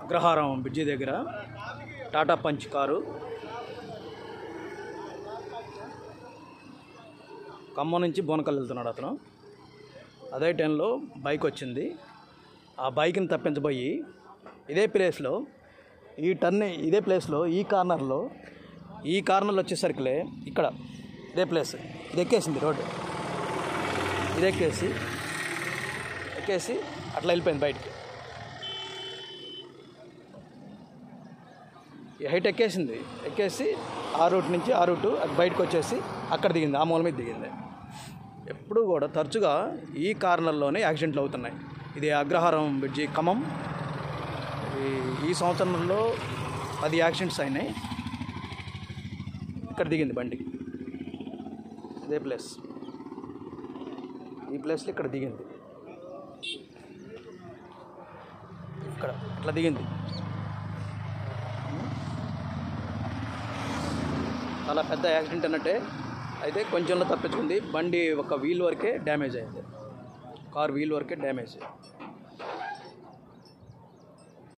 అగ్రహారం bridge దగ్గర Tata punch car Khammam నుంచి బోనకల్ వెళ్తున్నాడు అతను. అదే టైంలో బైక్ వచ్చింది. ఆ బైక్ని తప్పించబోయి ఇదే ప్లేస్లో ఇదే ప్లేస్లో ఈ కార్నర్లో వచ్చేసరికిలే ఇక్కడ ఇదే ప్లేస్ ఇది ఎక్కేసింది. రోడ్డు ఇది ఎక్కేసి అట్లా వెళ్ళిపోయింది బయటికి. ఈ హైట్ ఎక్కేసి ఆ రూట్ నుంచి ఆ రూటు అది బయటకు వచ్చేసి అక్కడ దిగింది, ఆ మూల మీద దిగింది. ఎప్పుడు కూడా తరచుగా ఈ కార్నర్లోనే యాక్సిడెంట్లు అవుతున్నాయి. ఇది అగ్రహారం బ్రిడ్జి ఖమ్మం. ఈ సంవత్సరంలో 10 యాక్సిడెంట్స్ అయినాయి. ఇక్కడ దిగింది బండి, ఇదే ప్లేస్, ఈ ప్లేస్లో ఇక్కడ దిగింది, ఇక్కడ ఇట్లా దిగింది. చాలా పెద్ద యాక్సిడెంట్ అన్నట్టే. అయితే కొంచెంలో తప్పించుకుంది. బండి ఒక వీల్ వరకే డ్యామేజ్ అయింది, కార్ వీల్ వరకే డ్యామేజ్.